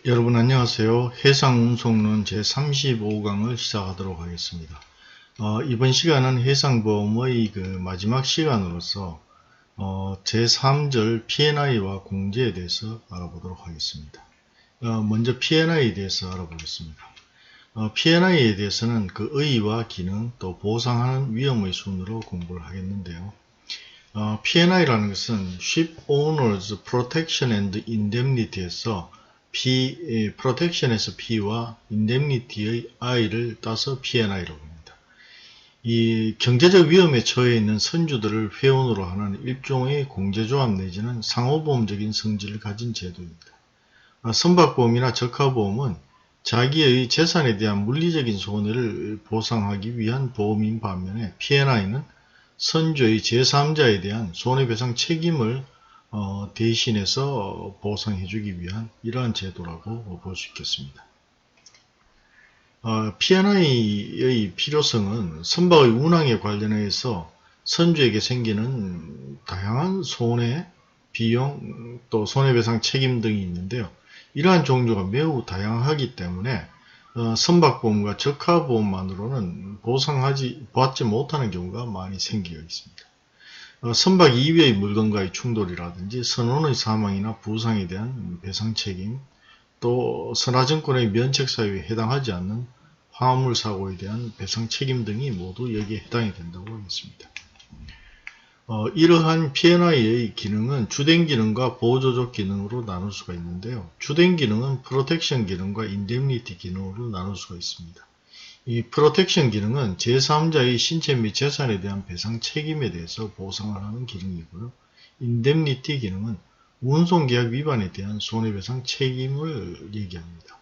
여러분 안녕하세요. 해상운송론 제35강을 시작하도록 하겠습니다. 이번 시간은 해상보험의 마지막 시간으로서 제3절 P&I와 공제에 대해서 알아보도록 하겠습니다. 먼저 P&I에 대해서 알아보겠습니다. P&I에 대해서는 그 의의와 기능 또 보상하는 위험의 순으로 공부를 하겠는데요. P&I라는 것은 Ship Owners Protection and Indemnity에서 Protection에서 P와 Indemnity의 I를 따서 P&I라고 합니다. 이 경제적 위험에 처해 있는 선주들을 회원으로 하는 일종의 공제조합 내지는 상호보험적인 성질을 가진 제도입니다. 선박보험이나 적하보험은 자기의 재산에 대한 물리적인 손해를 보상하기 위한 보험인 반면에 P&I는 선주의 제3자에 대한 손해배상 책임을 대신해서 보상해주기 위한 이러한 제도라고 볼 수 있겠습니다. P&I의 필요성은 선박의 운항에 관련해서 선주에게 생기는 다양한 손해, 비용, 또 손해배상 책임 등이 있는데요. 이러한 종류가 매우 다양하기 때문에 선박보험과 적하보험만으로는 받지 못하는 경우가 많이 생기고 있습니다. 선박 이외의 물건과의 충돌이라든지 선원의 사망이나 부상에 대한 배상 책임, 또 선화증권의 면책사유에 해당하지 않는 화물 사고에 대한 배상 책임 등이 모두 여기에 해당이 된다고 하겠습니다. 이러한 P&I의 기능은 주된 기능과 보호조적 기능으로 나눌 수가 있는데요. 주된 기능은 프로텍션 기능과 인데미니티 기능으로 나눌 수가 있습니다. 이 프로텍션 기능은 제3자의 신체 및 재산에 대한 배상 책임에 대해서 보상을 하는 기능이고요. 인데미니티 기능은 운송계약 위반에 대한 손해배상 책임을 얘기합니다.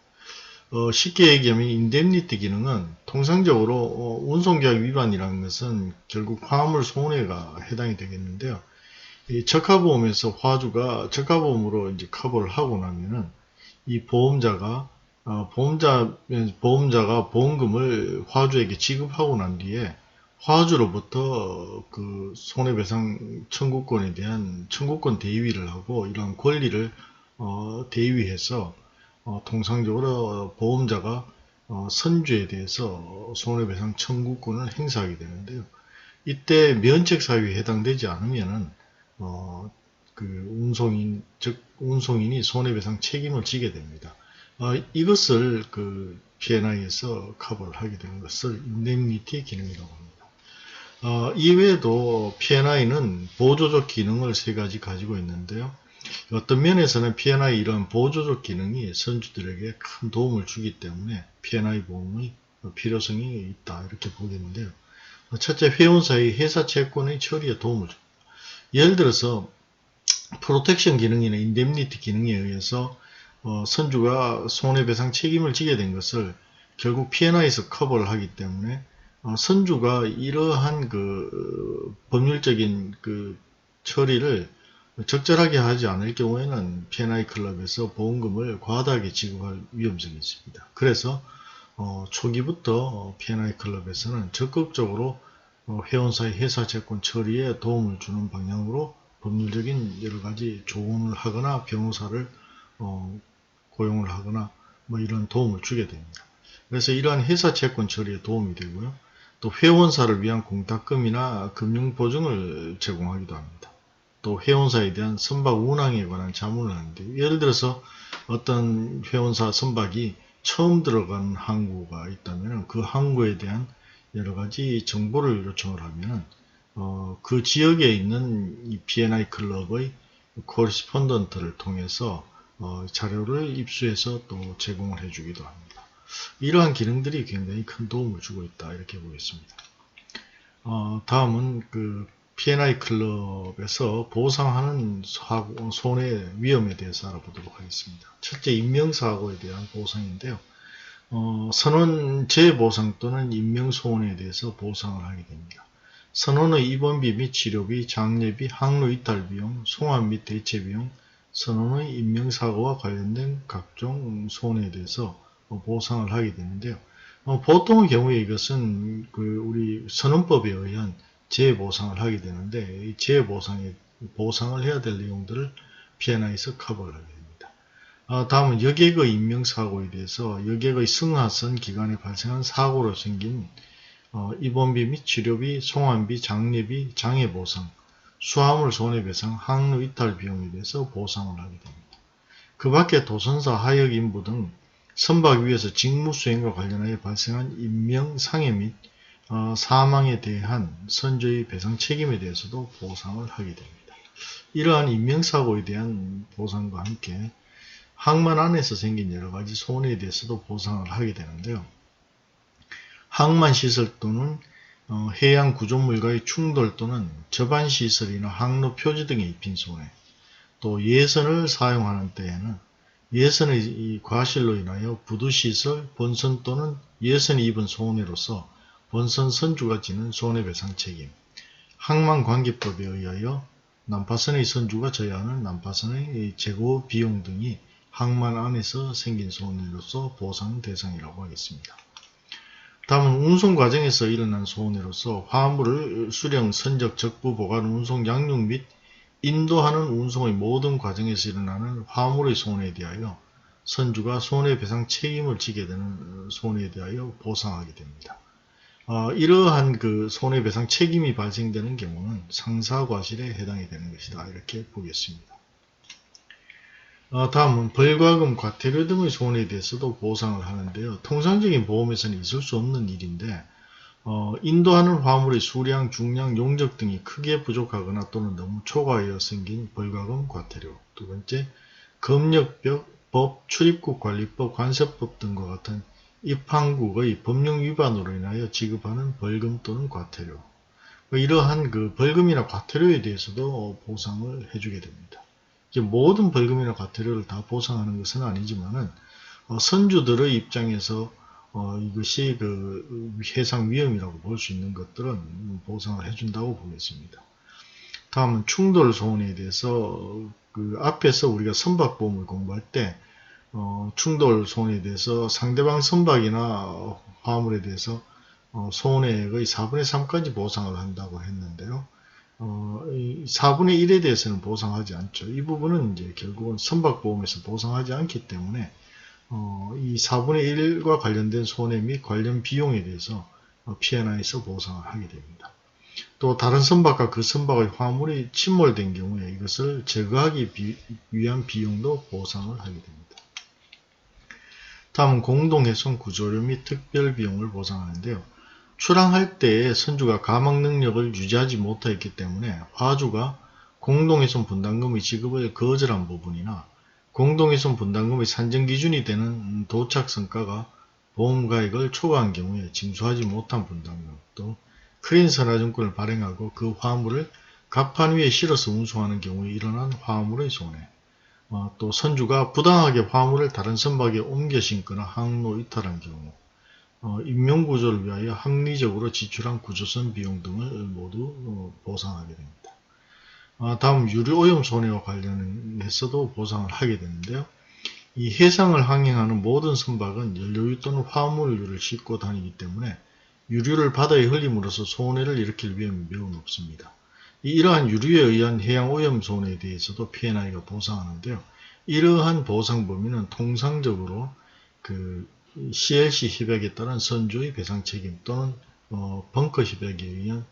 쉽게 얘기하면 인데미니티 기능은 통상적으로 운송계약 위반이라는 것은 결국 화물 손해가 해당이 되겠는데요. 이 적하보험에서 화주가 적하보험으로 이제 커버를 하고 나면은 이 보험자가 보험금을 화주에게 지급하고 난 뒤에 화주로부터 그 손해배상 청구권에 대한 청구권 대위를 하고 이러한 권리를 대위해서 통상적으로 보험자가 선주에 대해서 손해배상 청구권을 행사하게 되는데요. 이때 면책사유에 해당되지 않으면은 그 운송인이 손해배상 책임을 지게 됩니다. 이것을 그 P&I에서 커버를 하게 되는 것을 인데미니티 기능이라고 합니다. 이외에도 P&I는 보조적 기능을 세 가지 가지고 있는데요. 어떤 면에서는 P&I 이런 보조적 기능이 선주들에게 큰 도움을 주기 때문에 P&I 보험의 필요성이 있다 이렇게 보겠는데요. 첫째, 회원사의 회사 채권의 처리에 도움을 줍니다. 예를 들어서 프로텍션 기능이나 인데미니티 기능에 의해서 선주가 손해배상 책임을 지게 된 것을 결국 P&I에서 커버를 하기 때문에 선주가 이러한 그 법률적인 그 처리를 적절하게 하지 않을 경우에는 P&I 클럽에서 보험금을 과다하게 지급할 위험성이 있습니다. 그래서 초기부터 P&I 클럽에서는 적극적으로 회원사의 회사채권 처리에 도움을 주는 방향으로 법률적인 여러가지 조언을 하거나 변호사를 고용을 하거나 뭐 이런 도움을 주게 됩니다. 그래서 이러한 회사채권 처리에 도움이 되고요. 또 회원사를 위한 공탁금이나 금융보증을 제공하기도 합니다. 또 회원사에 대한 선박 운항에 관한 자문을 하는데, 예를 들어서 어떤 회원사 선박이 처음 들어간 항구가 있다면 그 항구에 대한 여러가지 정보를 요청을 하면 그 지역에 있는 이 P&I 클럽의 코리스폰던트를 통해서 자료를 입수해서 또 제공을 해주기도 합니다. 이러한 기능들이 굉장히 큰 도움을 주고 있다 이렇게 보겠습니다. 다음은 그 P&I 클럽에서 보상하는 손해 위험에 대해서 알아보도록 하겠습니다. 첫째, 인명사고에 대한 보상인데요. 선원 재보상 또는 인명소원에 대해서 보상을 하게 됩니다. 선원의 입원비 및 치료비, 장례비, 항로 이탈 비용, 송환 및 대체 비용, 선원의 인명사고와 관련된 각종 손해에 대해서 보상을 하게 되는데요. 보통의 경우에 이것은 우리 선원법에 의한 재보상을 하게 되는데, 이 재보상에 보상을 해야 될 내용들을 P&I에서 커버를 하게 됩니다. 다음은 여객의 인명사고에 대해서 여객의 승하선 기간에 발생한 사고로 생긴 입원비 및 치료비, 송환비, 장례비, 장애보상, 수화물 손해배상, 항로 이탈 비용에 대해서 보상을 하게 됩니다. 그 밖에 도선사, 하역 인부 등 선박 위에서 직무 수행과 관련하여 발생한 인명, 상해 및 사망에 대한 선조의 배상 책임에 대해서도 보상을 하게 됩니다. 이러한 인명사고에 대한 보상과 함께 항만 안에서 생긴 여러가지 손해에 대해서도 보상을 하게 되는데요. 항만시설 또는 해양 구조물과의 충돌 또는 저반시설이나 항로 표지 등에 입힌 손해, 또 예선을 사용하는 때에는 예선의 과실로 인하여 부두시설, 본선 또는 예선이 입은 손해로서 본선 선주가 지는 손해배상 책임, 항만관계법에 의하여 난파선의 선주가 져야 하는 난파선의 재고 비용 등이 항만 안에서 생긴 손해로서 보상 대상이라고 하겠습니다. 다음은 운송 과정에서 일어난 손해로서 화물을 수령, 선적, 적부, 보관, 운송, 양육 및 인도하는 운송의 모든 과정에서 일어나는 화물의 손해에 대하여 선주가 손해배상 책임을 지게 되는 손해에 대하여 보상하게 됩니다. 이러한 그 손해배상 책임이 발생되는 경우는 상사과실에 해당이 되는 것이다. 이렇게 보겠습니다. 다음은 벌과금, 과태료 등의 손해에 대해서도 보상을 하는데요. 통상적인 보험에서는 있을 수 없는 일인데 인도하는 화물의 수량, 중량, 용적 등이 크게 부족하거나 또는 너무 초과하여 생긴 벌과금, 과태료. 두 번째, 검역법, 출입국 관리법, 관세법 등과 같은 입항국의 법령 위반으로 인하여 지급하는 벌금 또는 과태료. 이러한 그 벌금이나 과태료에 대해서도 보상을 해주게 됩니다. 모든 벌금이나 과태료를 다 보상하는 것은 아니지만은 선주들의 입장에서 이것이 그 해상 위험이라고 볼 수 있는 것들은 보상을 해준다고 보겠습니다. 다음은 충돌 손해에 대해서 그 앞에서 우리가 선박보험을 공부할 때 충돌 손해에 대해서 상대방 선박이나 화물에 대해서 손해액의 4분의 3까지 보상을 한다고 했는데요. 4분의 1에 대해서는 보상하지 않죠. 이 부분은 이제 결국은 선박보험에서 보상하지 않기 때문에 이 4분의 1과 관련된 손해 및 관련 비용에 대해서 P&I에서 보상을 하게 됩니다. 또 다른 선박과 그 선박의 화물이 침몰된 경우에 이것을 제거하기 위한 비용도 보상을 하게 됩니다. 다음은 공동훼손 구조료 및 특별비용을 보상하는데요. 출항할 때에 선주가 가망 능력을 유지하지 못하였기 때문에 화주가 공동훼손 분담금의 지급을 거절한 부분이나 공동훼손 분담금의 산정기준이 되는 도착성가가 보험가액을 초과한 경우에 징수하지 못한 분담금, 또 크레인 선화증권을 발행하고 그 화물을 갑판 위에 실어서 운송하는 경우에 일어난 화물의 손해, 또 선주가 부당하게 화물을 다른 선박에 옮겨 신거나 항로 이탈한 경우, 인명구조를 위하여 합리적으로 지출한 구조선 비용 등을 모두 보상하게 됩니다. 다음 유류오염 손해와 관련해서도 보상을 하게 되는데요. 이 해상을 항행하는 모든 선박은 연료유 또는 화물유를 싣고 다니기 때문에 유류를 바다에 흘림으로써 손해를 일으킬 위험이 매우 높습니다. 이러한 유류에 의한 해양오염 손해에 대해서도 P&I가 보상하는데요. 이러한 보상 범위는 통상적으로 그 CLC 협약에 따른 선주의 배상 책임 또는 벙커 협약에 의한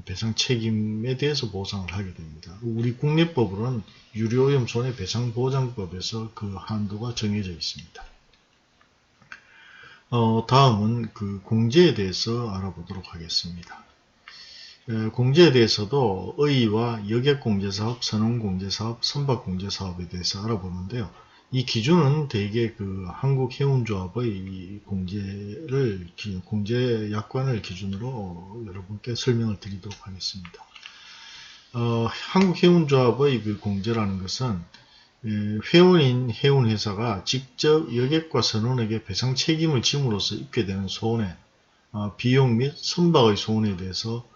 배상 책임에 대해서 보상을 하게 됩니다. 우리 국내법으로는 유류오염 손해배상보장법에서 그 한도가 정해져 있습니다. 다음은 그 공제에 대해서 알아보도록 하겠습니다. 공제에 대해서도 의의와 여객공제사업, 선원공제사업, 선박공제사업에 대해서 알아보는데요. 이 기준은 대개 그 한국해운조합의 공제 약관을 기준으로 여러분께 설명을 드리도록 하겠습니다. 한국해운조합의 그 공제라는 것은 회원인 해운회사가 직접 여객과 선원에게 배상 책임을 짐으로써 입게 되는 손해, 비용 및 선박의 손해에 대해서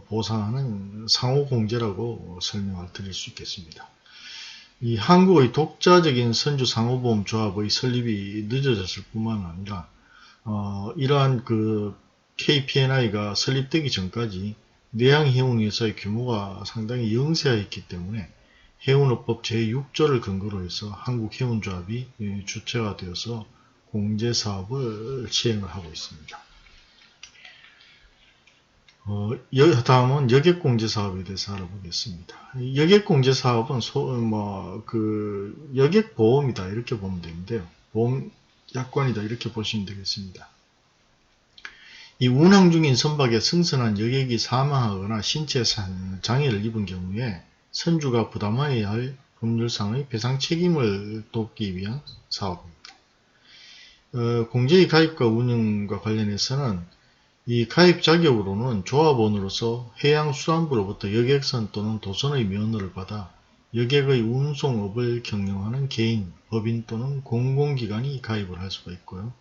보상하는 상호공제라고 설명을 드릴 수 있겠습니다. 이 한국의 독자적인 선주상호보험조합의 설립이 늦어졌을 뿐만 아니라 이러한 그 KPNI가 설립되기 전까지 내양해운회사의 규모가 상당히 영세하였기 때문에 해운업법 제6조를 근거로 해서 한국해운조합이 주체가 되어서 공제사업을 시행을 하고 있습니다. 다음은 여객공제사업에 대해서 알아보겠습니다. 여객공제사업은 여객보험이다 이렇게 보면 되는데요. 보험 약관이다 이렇게 보시면 되겠습니다. 이 운항 중인 선박에 승선한 여객이 사망하거나 신체 장애를 입은 경우에 선주가 부담해야 할 법률상의 배상 책임을 돕기 위한 사업입니다. 공제의 가입과 운영과 관련해서는 이 가입 자격으로는 조합원으로서 해양수산부로부터 여객선 또는 도선의 면허를 받아 여객의 운송업을 경영하는 개인, 법인 또는 공공기관이 가입을 할 수가 있고요.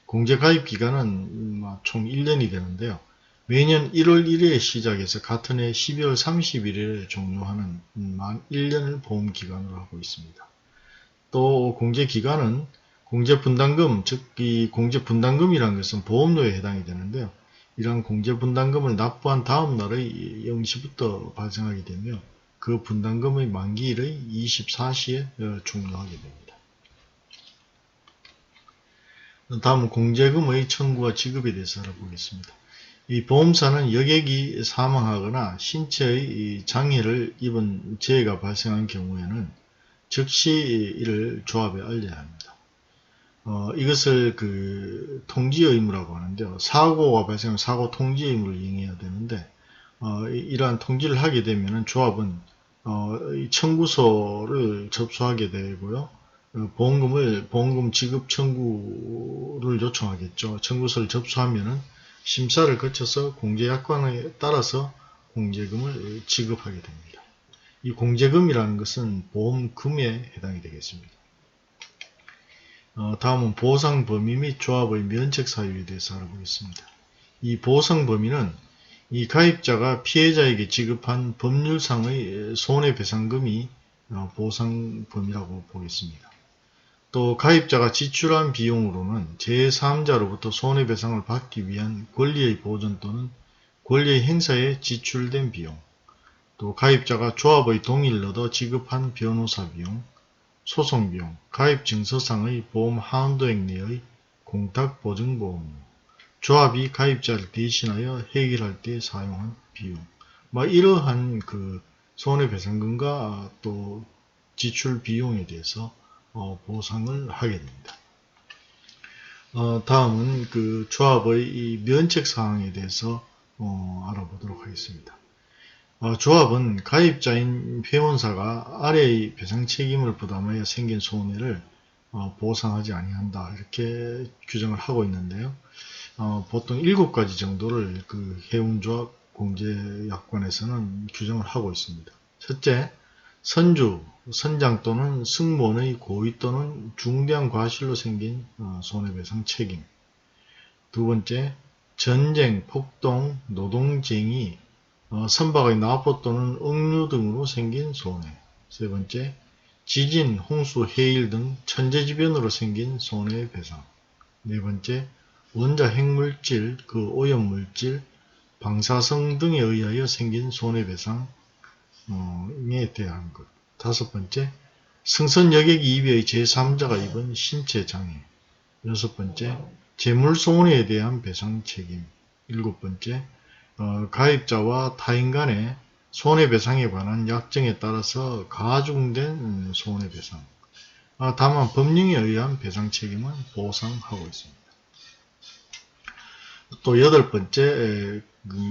공제 가입 기간은 총 1년이 되는데요. 매년 1월 1일에 시작해서 같은 해 12월 31일에 종료하는 만 1년을 보험기간으로 하고 있습니다. 또 공제기간은 공제분담금, 즉 이 공제분담금이라는 것은 보험료에 해당이 되는데요. 이러한 공제분담금을 납부한 다음 날의 0시부터 발생하게 되며 그 분담금의 만기일의 24시에 종료하게 됩니다. 다음은 공제금의 청구와 지급에 대해서 알아보겠습니다. 이 보험사는 여객이 사망하거나 신체의 장애를 입은 재해가 발생한 경우에는 즉시 이를 조합에 알려야 합니다. 이것을 통지 의무라고 하는데요. 사고가 발생하면 사고 통지 의무를 이행해야 되는데 이러한 통지를 하게 되면 조합은 청구서를 접수하게 되고요. 보험금 지급 청구를 요청하겠죠. 청구서를 접수하면은 심사를 거쳐서 공제약관에 따라서 공제금을 지급하게 됩니다. 이 공제금이라는 것은 보험금에 해당이 되겠습니다. 다음은 보상 범위 및 조합의 면책 사유에 대해서 알아보겠습니다. 이 보상 범위는 이 가입자가 피해자에게 지급한 법률상의 손해배상금이 보상 범위라고 보겠습니다. 또 가입자가 지출한 비용으로는 제3자로부터 손해배상을 받기 위한 권리의 보전 또는 권리의 행사에 지출된 비용, 또 가입자가 조합의 동의를 얻어 지급한 변호사 비용, 소송비용, 가입증서상의 보험 한도액 내의 공탁보증보험료, 조합이 가입자를 대신하여 해결할 때 사용한 비용, 이러한 손해배상금과 또 지출 비용에 대해서 보상을 하게 됩니다. 다음은 조합의 이 면책 사항에 대해서 알아보도록 하겠습니다. 조합은 가입자인 회원사가 아래의 배상 책임을 부담하여 생긴 손해를 보상하지 아니한다 이렇게 규정을 하고 있는데요. 보통 7가지 정도를 해운조합 공제약관에서는 규정을 하고 있습니다. 첫째, 선주, 선장 또는 승무원의 고의 또는 중대한 과실로 생긴 손해배상 책임. 두 번째, 전쟁, 폭동, 노동쟁이, 선박의 납포 또는 억류 등으로 생긴 손해. 세 번째, 지진, 홍수, 해일 등 천재지변으로 생긴 손해배상. 네 번째, 원자 핵물질, 오염물질, 방사성 등에 의하여 생긴 손해배상에 대한 것. 다섯 번째, 승선 여객 이외의 제3자가 입은 신체 장애. 여섯 번째, 재물손해에 대한 배상 책임. 일곱 번째, 가입자와 타인 간의 손해배상에 관한 약정에 따라서 가중된 손해배상. 다만 법령에 의한 배상 책임은 보상하고 있습니다. 또 여덟 번째,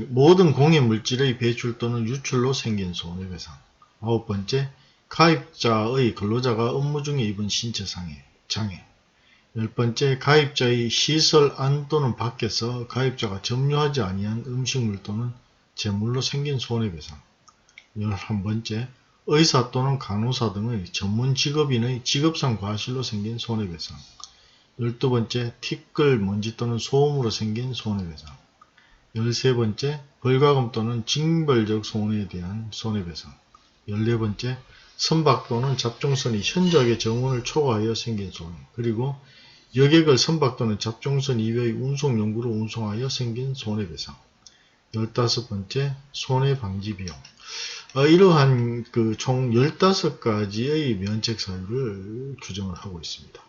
모든 공해물질의 배출 또는 유출로 생긴 손해배상. 아홉 번째, 가입자의 근로자가 업무 중에 입은 신체 장애. 열 번째, 가입자의 시설 안 또는 밖에서 가입자가 점유하지 아니한 음식물 또는 재물로 생긴 손해배상. 11번째, 의사 또는 간호사 등의 전문 직업인의 직업상 과실로 생긴 손해배상. 12번째, 티끌, 먼지 또는 소음으로 생긴 손해배상. 13번째, 벌과금 또는 징벌적 손해에 대한 손해배상. 14번째, 선박 또는 잡종선이 현저하게 정원을 초과하여 생긴 손해. 그리고 여객을 선박 또는 잡종선 이외의 운송용구로 운송하여 생긴 손해배상. 15번째, 손해방지 비용. 이러한 총 15가지의 면책 사유를 규정을 하고 있습니다.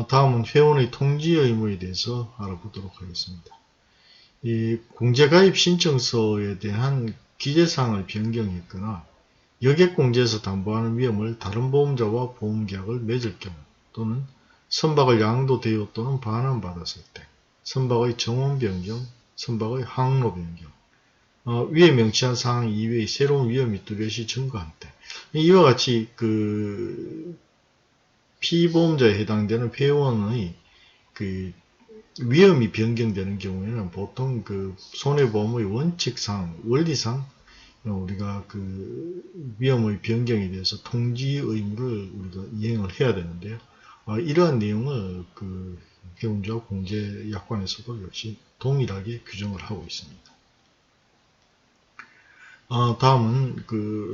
다음은 회원의 통지 의무에 대해서 알아보도록 하겠습니다. 이 공제가입 신청서에 대한 기재사항을 변경했거나 여객공제에서 담보하는 위험을 다른 보험자와 보험계약을 맺을 경우 또는 선박을 양도대여 또는 반환받았을 때 선박의 정원 변경, 선박의 항로 변경, 위에 명시한 사항 이외의 새로운 위험이 뚜렷이 증가한 때 이와 같이 피보험자에 해당되는 회원의 위험이 변경되는 경우에는 보통 손해보험의 원칙상, 원리상 우리가 위험의 변경에 대해서 통지 의무를 우리가 이행을 해야 되는데요. 이러한 내용을 회원주와 공제약관에서도 역시 동일하게 규정을 하고 있습니다. 다음은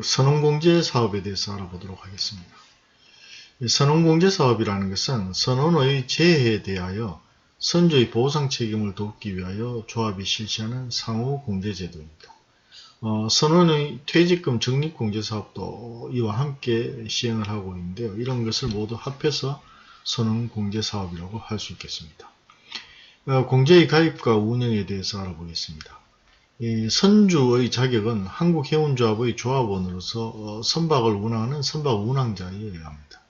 선언공제 사업에 대해서 알아보도록 하겠습니다. 선언공제 사업이라는 것은 선언의 재해에 대하여 선주의 보상 책임을 돕기 위하여 조합이 실시하는 상호 공제 제도입니다. 선언의 퇴직금 적립공제 사업도 이와 함께 시행을 하고 있는데요. 이런 것을 모두 합해서 선언공제 사업이라고 할 수 있겠습니다. 공제의 가입과 운영에 대해서 알아보겠습니다. 선주의 자격은 한국해운조합의 조합원으로서 선박을 운항하는 선박 운항자여야 합니다.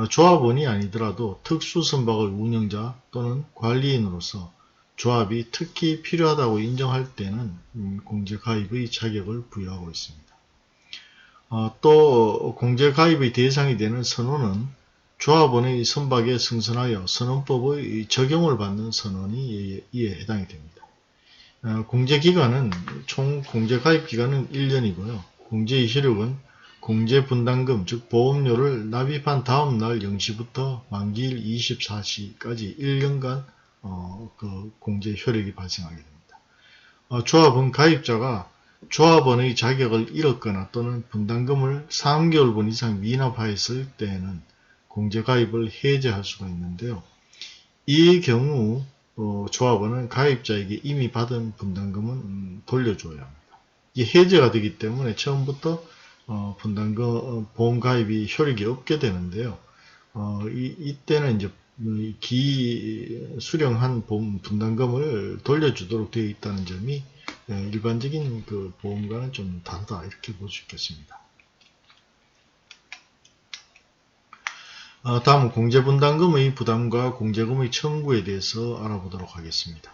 조합원이 아니더라도 특수선박의 운영자 또는 관리인으로서 조합이 특히 필요하다고 인정할 때는 공제가입의 자격을 부여하고 있습니다. 또 공제가입의 대상이 되는 선원은 조합원의 선박에 승선하여 선언법의 적용을 받는 선원이 이에 해당이 됩니다. 공제기간은 총 공제가입기간은 1년이고요. 공제의 효력은 공제분담금 즉 보험료를 납입한 다음날 0시부터 만기일 24시까지 1년간 공제 효력이 발생하게 됩니다. 조합은 가입자가 조합원의 자격을 잃었거나 또는 분담금을 3개월분 이상 미납하였을 때에는 공제가입을 해제할 수가 있는데요. 이 경우 조합원은 가입자에게 이미 받은 분담금은 돌려줘야 합니다. 이게 해제가 되기 때문에 처음부터 분담금 보험 가입이 효력이 없게 되는데요. 이때는 이제 수령한 분담금을 돌려주도록 되어 있다는 점이 일반적인 보험과는 좀 다르다 이렇게 볼 수 있겠습니다. 다음은 공제분담금의 부담과 공제금의 청구에 대해서 알아보도록 하겠습니다.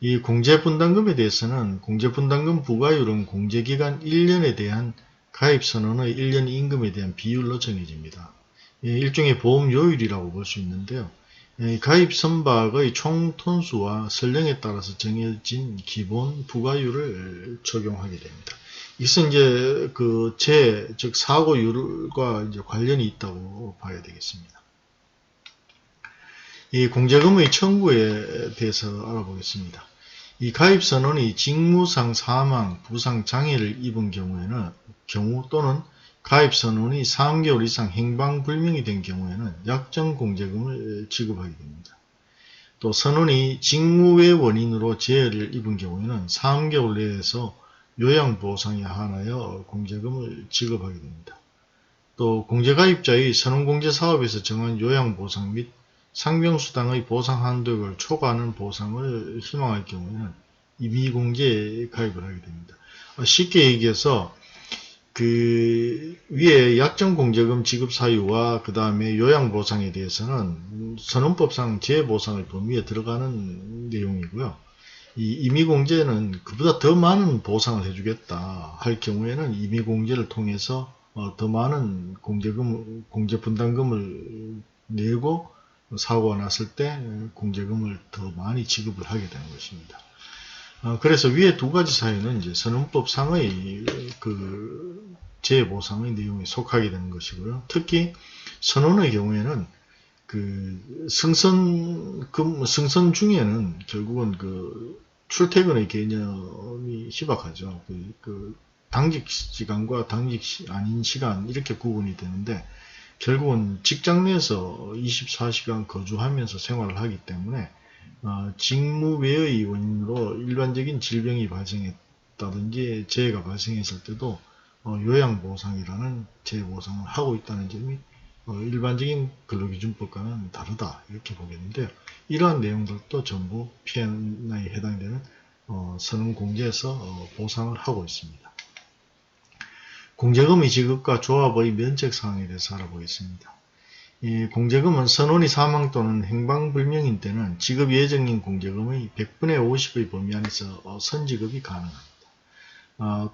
이 공제분담금에 대해서는 공제분담금 부과율은 공제기간 1년에 대한 가입선언의 1년 임금에 대한 비율로 정해집니다. 일종의 보험료율이라고 볼 수 있는데요. 가입 선박의 총 톤수와 선령에 따라서 정해진 기본 부과율을 적용하게 됩니다. 이것은 이제 즉 사고율과 이제 관련이 있다고 봐야 되겠습니다. 이 공제금의 청구에 대해서 알아보겠습니다. 이 가입선원이 직무상 사망, 부상, 장애를 입은 경우 또는 가입선원이 3개월 이상 행방불명이 된 경우에는 약정공제금을 지급하게 됩니다. 또 선원이 직무의 원인으로 재해를 입은 경우에는 3개월 내에서 요양보상에 한하여 공제금을 지급하게 됩니다. 또 공제가입자의 선언공제사업에서 정한 요양보상 및 상병수당의 보상 한도액을 초과하는 보상을 희망할 경우에는 임의공제에 가입을 하게 됩니다. 쉽게 얘기해서 위에 약정공제금 지급 사유와 그 다음에 요양보상에 대해서는 선언법상 재해보상의 범위에 들어가는 내용이고요. 이 임의공제는 그보다 더 많은 보상을 해주겠다 할 경우에는 임의공제를 통해서 더 많은 공제분담금을 내고 사고가 났을 때 공제금을 더 많이 지급을 하게 되는 것입니다. 그래서 위에 두 가지 사유는 이제 선언법상의 재해보상의 내용에 속하게 되는 것이고요. 특히 선언의 경우에는 승선 중에는 결국은 출퇴근의 개념이 희박하죠. 당직 시간과 당직 아닌 시간 이렇게 구분이 되는데 결국은 직장 내에서 24시간 거주하면서 생활을 하기 때문에 직무 외의 원인으로 일반적인 질병이 발생했다든지 재해가 발생했을 때도 요양보상이라는 재해보상을 하고 있다는 점이 일반적인 근로기준법과는 다르다 이렇게 보겠는데요. 이러한 내용들도 전부 P&I에 해당되는 선언공제에서 보상을 하고 있습니다. 공제금의 지급과 조합의 면책사항에 대해서 알아보겠습니다. 이 공제금은 선원이 사망 또는 행방불명인 때는 지급 예정인 공제금의 100분의 50의 범위 안에서 선지급이 가능합니다.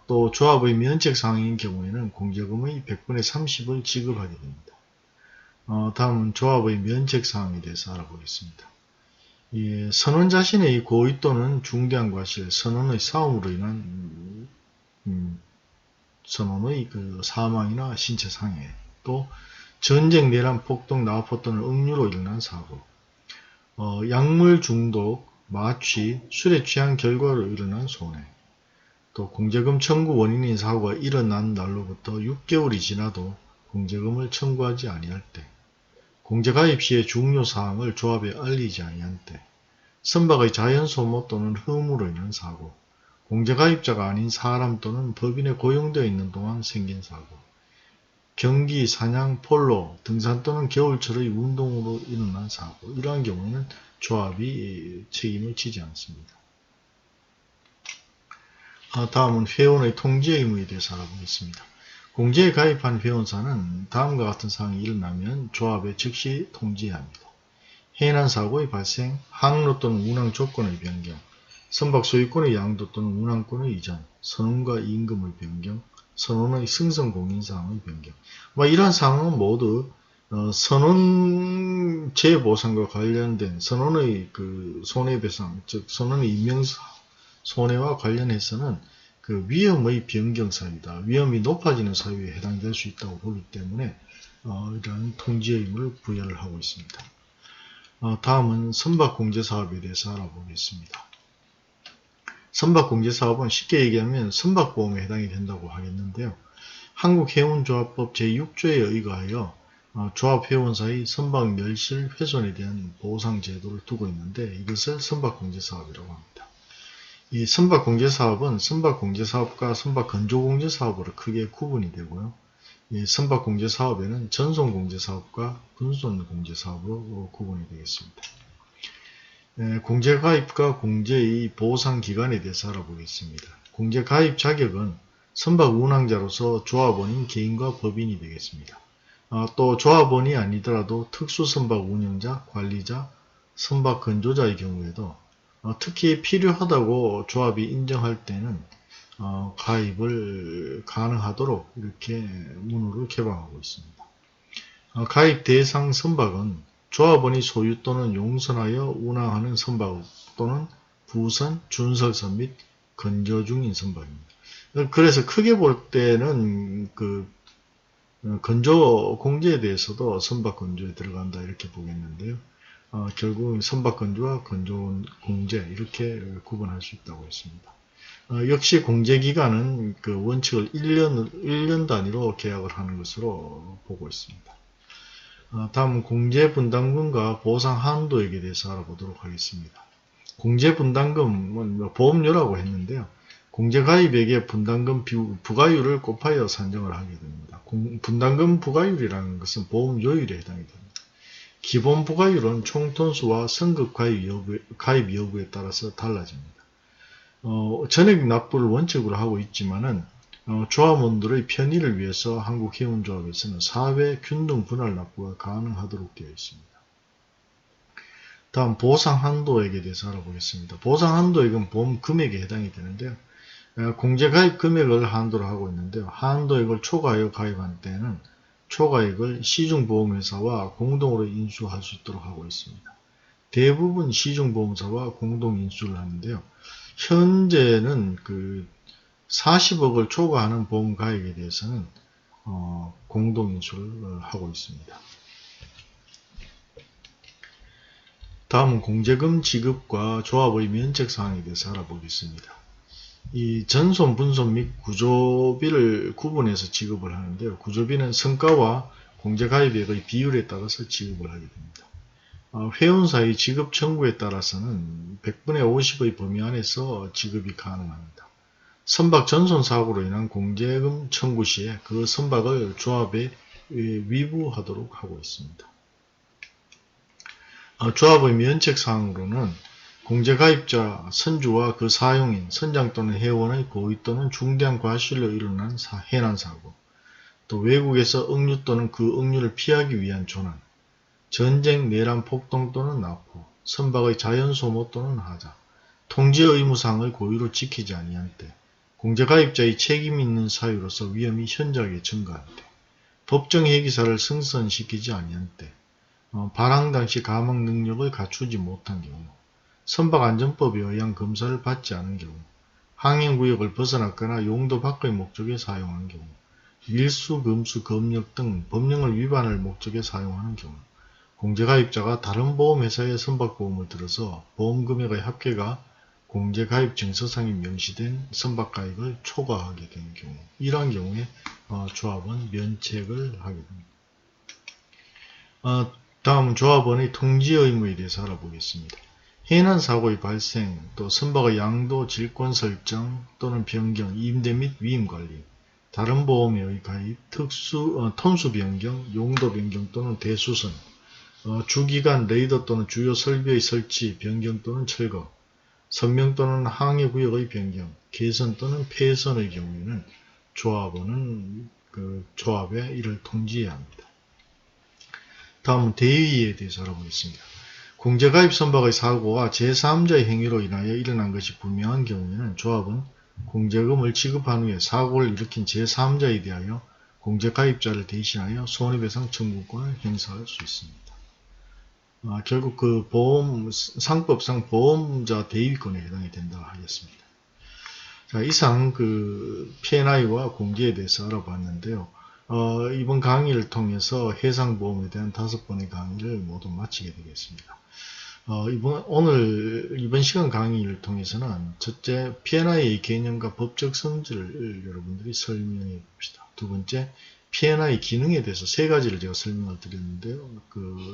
또 조합의 면책사항인 경우에는 공제금의 100분의 30을 지급하게 됩니다. 다음은 조합의 면책사항에 대해서 알아보겠습니다. 선원 자신의 고의 또는 중대한 과실, 선원의 싸움으로 인한 선원의 사망이나 신체 상해, 또 전쟁, 내란, 폭동, 납포 또는 억류로 일어난 사고, 약물 중독, 마취, 술에 취한 결과로 일어난 손해, 또 공제금 청구 원인인 사고가 일어난 날로부터 6개월이 지나도 공제금을 청구하지 아니할 때, 공제가입 시의 중요사항을 조합에 알리지 아니한 때, 선박의 자연소모 또는 흠으로 인한 사고, 공제가입자가 아닌 사람 또는 법인에 고용되어 있는 동안 생긴 사고, 경기, 사냥, 폴로, 등산 또는 겨울철의 운동으로 일어난 사고, 이러한 경우에는 조합이 책임을 지지 않습니다. 다음은 회원의 통지 의무에 대해서 알아보겠습니다. 공제에 가입한 회원사는 다음과 같은 사항이 일어나면 조합에 즉시 통지해야 합니다. 해난 사고의 발생, 항로 또는 운항 조건의 변경, 선박 소유권의 양도 또는 운항권의 이전, 선원과 임금의 변경, 선원의 승선공인사항의 변경. 이러한 사항은 모두 선원 재보상과 관련된 선원의 손해배상, 즉 선원의 인명손해와 관련해서는 위험의 변경 사유다. 위험이 높아지는 사유에 해당될 수 있다고 보기 때문에 이러한 통지 의무를 부여를 하고 있습니다. 다음은 선박공제사업에 대해서 알아보겠습니다. 선박공제사업은 쉽게 얘기하면 선박보험에 해당이 된다고 하겠는데요. 한국해운조합법 제6조에 의거하여 조합회원사의 선박멸실 훼손에 대한 보상제도를 두고 있는데 이것을 선박공제사업이라고 합니다. 이 선박공제사업은 선박공제사업과 선박건조공제사업으로 크게 구분이 되고요. 이 선박공제사업에는 전송공제사업과 분손공제사업으로 구분이 되겠습니다. 공제가입과 공제의 보상기간에 대해서 알아보겠습니다. 공제가입 자격은 선박 운항자로서 조합원인 개인과 법인이 되겠습니다. 또 조합원이 아니더라도 특수선박 운영자, 관리자, 선박 건조자의 경우에도 특히 필요하다고 조합이 인정할 때는 가입을 가능하도록 이렇게 문호를 개방하고 있습니다. 가입 대상 선박은 조합원이 소유 또는 용선하여 운항하는 선박 또는 부선, 준설선 및 건조 중인 선박입니다. 그래서 크게 볼 때는 건조 공제에 대해서도 선박 건조에 들어간다 이렇게 보겠는데요. 결국 선박 건조와 건조 공제 이렇게 구분할 수 있다고 했습니다. 역시 공제 기간은 원칙을 1년 단위로 계약을 하는 것으로 보고 있습니다. 다음은 공제분담금과 보상 한도액에 대해서 알아보도록 하겠습니다. 공제분담금은 보험료라고 했는데요. 공제가입액의 분담금 부과율을 곱하여 산정을 하게 됩니다. 분담금 부과율이라는 것은 보험료율에 해당이 됩니다. 기본 부과율은 총톤수와 선급 가입 여부에 따라서 달라집니다. 전액 납부를 원칙으로 하고 있지만은 조합원들의 편의를 위해서 한국해운조합에서는 4회 균등 분할 납부가 가능하도록 되어 있습니다. 다음 보상 한도액에 대해서 알아보겠습니다. 보상 한도액은 보험 금액에 해당이 되는데요. 공제 가입 금액을 한도로 하고 있는데요. 한도액을 초과하여 가입한 때는 초과액을 시중보험회사와 공동으로 인수할 수 있도록 하고 있습니다. 대부분 시중보험사와 공동 인수를 하는데요. 현재는 40억을 초과하는 보험 가입에 대해서는 공동 인수를 하고 있습니다. 다음은 공제금 지급과 조합의 면책사항에 대해서 알아보겠습니다. 이 전손, 분손 및 구조비를 구분해서 지급을 하는데요. 구조비는 성과와 공제가입액의 비율에 따라서 지급을 하게 됩니다. 회원사의 지급 청구에 따라서는 100분의 50의 범위 안에서 지급이 가능합니다. 선박 전손 사고로 인한 공제금 청구 시에 그 선박을 조합에 위부하도록 하고 있습니다. 조합의 면책사항으로는 공제가입자, 선주와 그 사용인, 선장 또는 회원의 고의 또는 중대한 과실로 일어난 해난사고, 또 외국에서 억류 또는 그 억류를 피하기 위한 조난, 전쟁, 내란, 폭동 또는 납포, 선박의 자연소모 또는 하자, 통지 의무사항을 고의로 지키지 아니한 때, 공제가입자의 책임 있는 사유로서 위험이 현저하게 증가한 때, 법정 회기사를 승선시키지 아니한 때, 발항 당시 가망 능력을 갖추지 못한 경우, 선박안전법에 의한 검사를 받지 않은 경우, 항행구역을 벗어났거나 용도 밖의 목적에 사용한 경우, 밀수, 금수, 검역 등 법령을 위반할 목적에 사용하는 경우, 공제가입자가 다른 보험회사의 선박보험을 들어서 보험금액의 합계가 공제가입증서상에 명시된 선박가입을 초과하게 된 경우, 이러한 경우에 조합은 면책을 하게 됩니다. 다음은 조합원의 통지 의무에 대해서 알아보겠습니다. 해난사고의 발생, 또 선박의 양도, 질권 설정 또는 변경, 임대 및 위임관리, 다른 보험의 가입, 톤수 변경, 용도 변경 또는 대수선, 주기간 레이더 또는 주요 설비의 설치, 변경 또는 철거, 선명 또는 항해구역의 변경, 개선 또는 폐선의 경우에는 조합원은 조합에 이를 통지해야 합니다. 다음은 대위에 대해서 알아보겠습니다. 공제가입 선박의 사고가 제3자의 행위로 인하여 일어난 것이 분명한 경우에는 조합은 공제금을 지급한 후에 사고를 일으킨 제3자에 대하여 공제가입자를 대신하여 손해배상 청구권을 행사할 수 있습니다. 결국 그 상법상 보험자 대위권에 해당이 된다 하겠습니다. 자, 이상 P&I와 공제에 대해서 알아봤는데요. 이번 강의를 통해서 해상보험에 대한 5번의 강의를 모두 마치게 되겠습니다. 이번 시간 강의를 통해서는 첫째, P&I의 개념과 법적 성질을 여러분들이 설명해 봅시다. 두 번째, P&I 기능에 대해서 3가지를 제가 설명을 드렸는데요.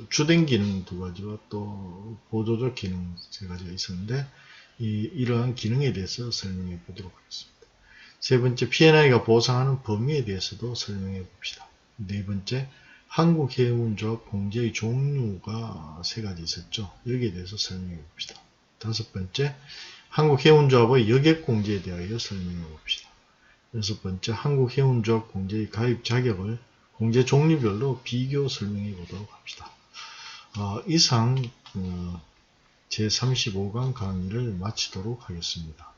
주된 기능 2가지와 또 보조적 기능 3가지가 있었는데, 이러한 기능에 대해서 설명해 보도록 하겠습니다. 세 번째, P&I가 보상하는 범위에 대해서도 설명해 봅시다. 네 번째, 한국해운조합 공제의 종류가 3가지 있었죠. 여기에 대해서 설명해 봅시다. 다섯 번째, 한국해운조합의 여객공제에 대하여 설명해 봅시다. 여섯 번째, 한국해운조합 공제의 가입 자격을 공제 종류별로 비교 설명해 보도록 합시다. 이상 제35강 강의를 마치도록 하겠습니다.